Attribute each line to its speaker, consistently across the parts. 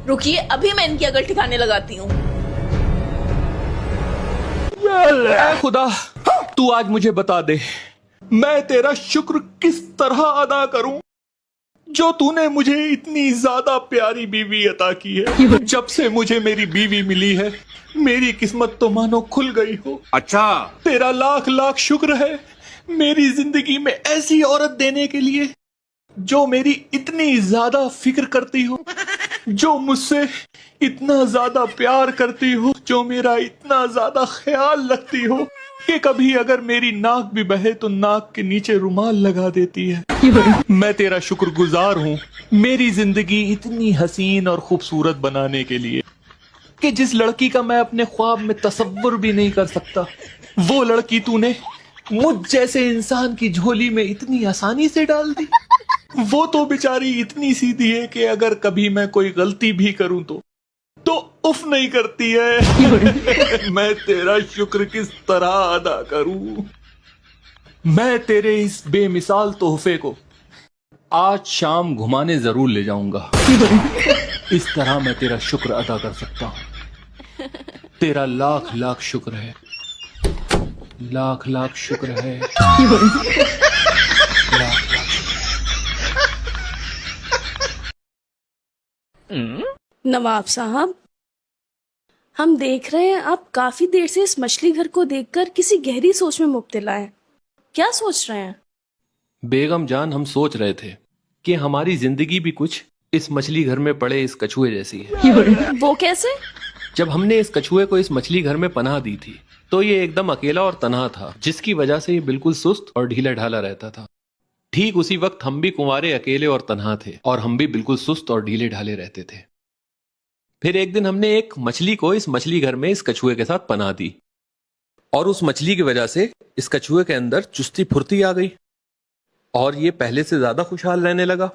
Speaker 1: रुकिए, अभी मैं इनकी अकल ठिकाने लगाती हूँ।
Speaker 2: ऐ खुदा, तू आज मुझे बता दे, मैं तेरा शुक्र किस तरह अदा करूं जो तूने मुझे इतनी ज्यादा प्यारी बीवी अता की है। जब से मुझे मेरी बीवी मिली है, मेरी किस्मत तो मानो खुल गई हो।
Speaker 3: अच्छा,
Speaker 2: तेरा लाख लाख शुक्र है मेरी जिंदगी में ऐसी औरत देने के लिए जो मेरी इतनी ज्यादा फिक्र करती हो, जो मुझसे इतना ज्यादा प्यार करती हो, जो मेरा इतना ज्यादा ख्याल रखती हो कि कभी अगर मेरी नाक भी बहे तो नाक के नीचे रुमाल लगा देती है। मैं तेरा शुक्रगुजार हूँ मेरी जिंदगी इतनी हसीन और खूबसूरत बनाने के लिए कि जिस लड़की का मैं अपने ख्वाब में तसव्वुर भी नहीं कर सकता, वो लड़की तूने मुझ जैसे इंसान की झोली में इतनी आसानी से डाल दी। वो तो बेचारी इतनी सीधी है कि अगर कभी मैं कोई गलती भी करूं तो उफ नहीं करती है। मैं तेरा शुक्र किस तरह अदा करूं। मैं तेरे इस बेमिसाल तोहफे को आज शाम घुमाने जरूर ले जाऊंगा। इस तरह मैं तेरा शुक्र अदा कर सकता हूं। तेरा लाख लाख शुक्र है, लाख लाख शुक्र है, लाख लाख।
Speaker 4: नवाब साहब, हम देख रहे हैं आप काफी देर से इस मछली घर को देखकर किसी गहरी सोच में मुब्तला हैं। क्या सोच रहे हैं?
Speaker 2: बेगम जान, हम सोच रहे थे कि हमारी जिंदगी भी कुछ इस मछली घर में पड़े इस कछुए जैसी है।
Speaker 4: वो कैसे?
Speaker 2: जब हमने इस कछुए को इस मछली घर में पनाह दी थी तो ये एकदम अकेला और तन्हा था, जिसकी वजह से ये बिल्कुल सुस्त और ढीला ढाला रहता था। ठीक उसी वक्त हम भी कुंवारे, अकेले और तन्हा थे और हम भी बिल्कुल सुस्त और ढीले ढाले रहते थे। फिर एक दिन हमने एक मछली को इस मछली घर में इस कछुए के साथ पनाह दी और उस मछली की वजह से इस कछुए के अंदर चुस्ती फुर्ती आ गई और ये पहले से ज्यादा खुशहाल रहने लगा।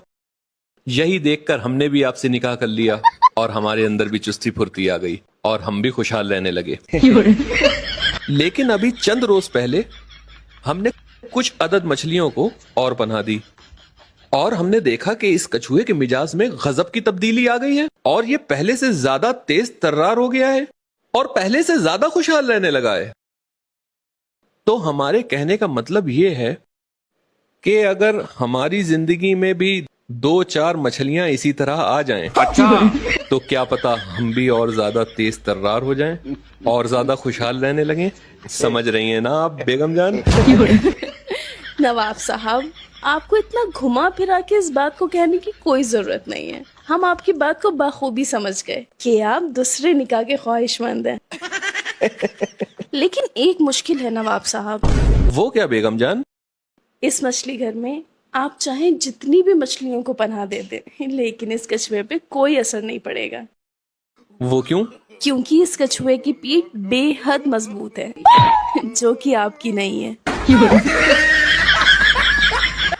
Speaker 2: यही देखकर हमने भी आपसे निकाह कर लिया और हमारे अंदर भी चुस्ती फुर्ती आ गई और हम भी खुशहाल रहने लगे। लेकिन अभी चंद रोज पहले हमने कुछ अदद मछलियों को और पनाह दी और हमने देखा कि इस कछुए के मिजाज में गजब की तब्दीली आ गई है और ये पहले से ज्यादा तेज तर्रार हो गया है और पहले से ज्यादा खुशहाल रहने लगा है। तो हमारे कहने का मतलब ये है कि अगर हमारी जिंदगी में भी 2-4 मछलियां इसी तरह आ जाएं,
Speaker 3: अच्छा,
Speaker 2: तो क्या पता हम भी और ज्यादा तेज तर्रार हो जाएं और ज्यादा खुशहाल रहने लगें। समझ रही हैं ना आप बेगम जान?
Speaker 4: नवाब साहब, आपको इतना घुमा फिरा के इस बात को कहने की कोई जरूरत नहीं है। हम आपकी बात को बखूबी समझ गए कि आप दूसरे निकाह के ख्वाहिशमंद हैं। लेकिन एक मुश्किल है नवाब साहब।
Speaker 2: वो क्या बेगम जान?
Speaker 4: इस मछली घर में आप चाहें जितनी भी मछलियों को पनाह दे दें, लेकिन इस कछुए पे कोई असर नहीं पड़ेगा।
Speaker 2: वो क्यों?
Speaker 4: क्योंकि इस कछुए की पीठ बेहद मजबूत है, जो कि आपकी नहीं है।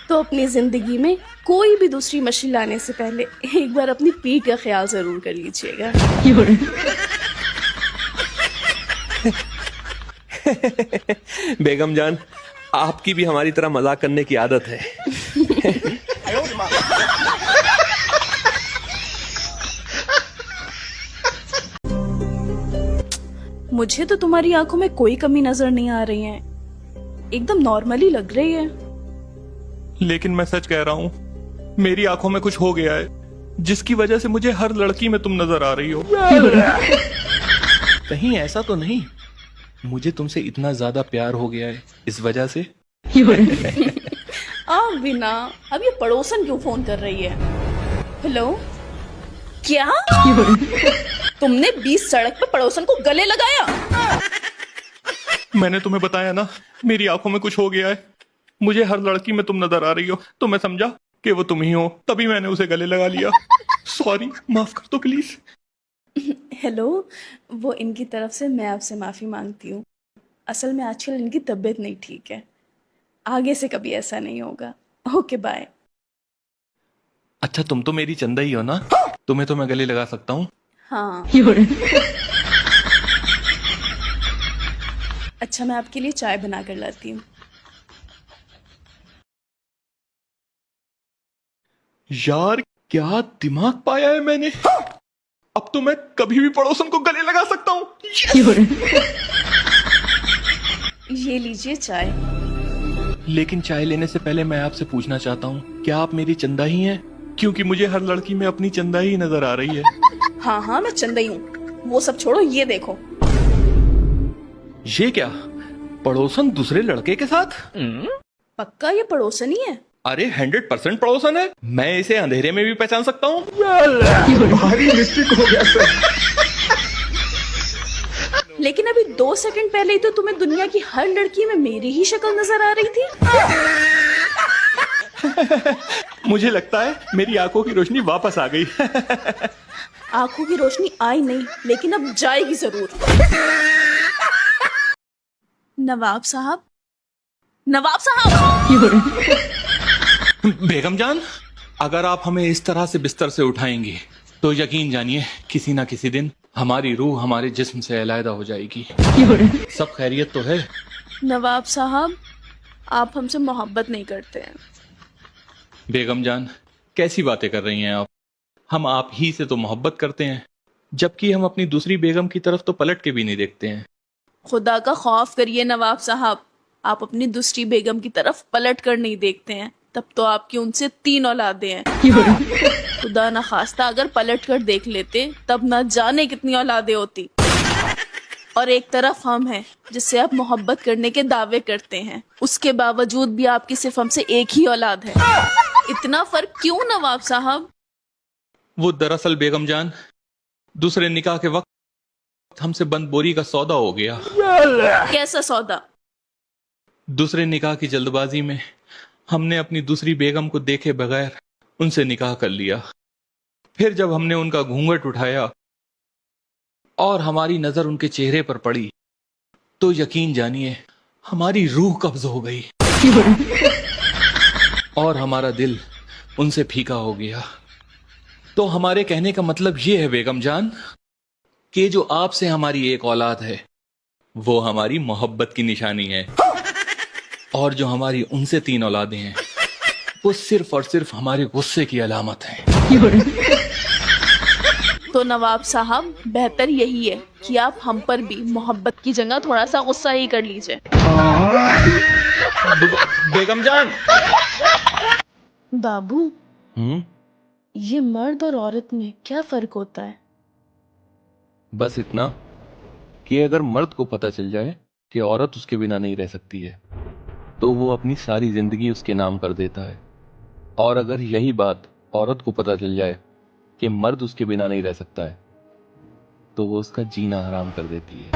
Speaker 4: तो अपनी जिंदगी में कोई भी दूसरी मछली लाने से पहले एक बार अपनी पीठ का ख्याल जरूर कर लीजिएगा।
Speaker 2: बेगम जान, आपकी भी हमारी तरह मजाक करने की आदत है।
Speaker 4: मुझे तो तुम्हारी आंखों में कोई कमी नजर नहीं आ रही है, एकदम नॉर्मली लग रही है।
Speaker 2: लेकिन मैं सच कह रहा हूँ, मेरी आंखों में कुछ हो गया है जिसकी वजह से मुझे हर लड़की में तुम नजर आ रही हो। कहीं ऐसा तो नहीं मुझे तुमसे इतना ज्यादा प्यार हो गया है इस वजह से?
Speaker 4: बिना, अब ये पड़ोसन क्यों फोन कर रही है? हेलो, क्या तुमने 20 सड़क पे पड़ोसन को गले लगाया?
Speaker 2: मैंने तुम्हें बताया ना, मेरी आंखों में कुछ हो गया है, मुझे हर लड़की में तुम नजर आ रही हो, तो मैं समझा कि वो तुम ही हो, तभी मैंने उसे गले लगा लिया। सॉरी, माफ कर दो प्लीज।
Speaker 4: हेलो, वो इनकी तरफ से मैं आपसे माफी मांगती हूँ। असल में आजकल इनकी तबीयत नहीं ठीक है, आगे से कभी ऐसा नहीं होगा। Okay, bye.
Speaker 2: अच्छा, तुम तो मेरी चंदा ही हो ना, तुम्हें तो मैं गले लगा सकता हूँ।
Speaker 4: हाँ। अच्छा, मैं आपके लिए चाय बना कर लाती हूँ।
Speaker 2: यार क्या दिमाग पाया है मैंने। अब तो मैं कभी भी पड़ोसन को गले लगा सकता हूँ।
Speaker 4: ये लीजिए चाय।
Speaker 2: लेकिन चाय लेने से पहले मैं आपसे पूछना चाहता हूँ, क्या आप मेरी चंदा ही हैं? क्योंकि मुझे हर लड़की में अपनी चंदा ही नजर आ रही है।
Speaker 4: हाँ हाँ, मैं चंदा ही हूँ। वो सब छोड़ो, ये देखो।
Speaker 2: ये क्या, पड़ोसन दूसरे लड़के के साथ?
Speaker 4: पक्का ये पड़ोसन ही है?
Speaker 2: अरे 100% पड़ोसन है। मैं इसे अंधेरे में भी पहचान सकता हूँ।
Speaker 3: भारी मिस्टेक हो गया सर।
Speaker 4: लेकिन अभी 2 सेकंड पहले ही तो तुम्हें दुनिया की हर लड़की में मेरी ही शक्ल नजर आ रही थी।
Speaker 2: मुझे लगता है मेरी आंखों की रोशनी वापस आ गई।
Speaker 4: आंखों की रोशनी आई नहीं, लेकिन अब जाएगी जरूर। नवाब साहब, नवाब साहब।
Speaker 2: बेगम जान, अगर आप हमें इस तरह से बिस्तर से उठाएंगी तो यकीन जानिए किसी ना किसी दिन हमारी रूह हमारे जिस्म से अलहदा हो जाएगी। सब खैरियत तो है?
Speaker 4: नवाब साहब, आप हमसे मोहब्बत नहीं करते हैं।
Speaker 2: बेगम जान, कैसी बातें कर रही हैं आप? हम आप ही से तो मोहब्बत करते हैं, जबकि हम अपनी दूसरी बेगम की तरफ तो पलट के भी नहीं देखते हैं।
Speaker 4: खुदा का खौफ करिए नवाब साहब, आप अपनी दूसरी बेगम की तरफ पलट कर नहीं देखते हैं, तब तो आपकी उनसे 3 औलादें हैं। खुदा ना खास्ता अगर पलट कर देख लेते तब ना जाने कितनी औलादें होती। और एक तरफ हम हैं जिससे आप मोहब्बत करने के दावे करते हैं, उसके बावजूद भी आपकी सिर्फ हमसे एक ही औलाद है। इतना फर्क क्यों नवाब साहब?
Speaker 2: वो दरअसल बेगम जान, दूसरे निकाह के वक्त हमसे बंद बोरी का सौदा हो गया।
Speaker 4: कैसा सौदा?
Speaker 2: दूसरे निकाह की जल्दबाजी में हमने अपनी दूसरी बेगम को देखे बगैर उनसे निकाह कर लिया। फिर जब हमने उनका घूंघट उठाया और हमारी नजर उनके चेहरे पर पड़ी तो यकीन जानिए हमारी रूह कब्ज हो गई और हमारा दिल उनसे फीका हो गया। तो हमारे कहने का मतलब ये है बेगम जान कि जो आपसे हमारी एक औलाद है वो हमारी मोहब्बत की निशानी है, और जो हमारी उनसे 3 औलादें हैं वो सिर्फ और सिर्फ हमारे गुस्से की अलामत है।
Speaker 4: तो नवाब साहब, बेहतर यही है कि आप हम पर भी मोहब्बत की जगह थोड़ा सा गुस्सा ही कर लीजिए।
Speaker 2: बेगम जान।
Speaker 4: बाबू, ये मर्द और औरत में क्या फर्क होता है?
Speaker 2: बस इतना कि अगर मर्द को पता चल जाए कि औरत उसके बिना नहीं रह सकती है तो वो अपनी सारी जिंदगी उसके नाम कर देता है, और अगर यही बात औरत को पता चल जाए कि मर्द उसके बिना नहीं रह सकता है तो वो उसका जीना हराम कर देती है।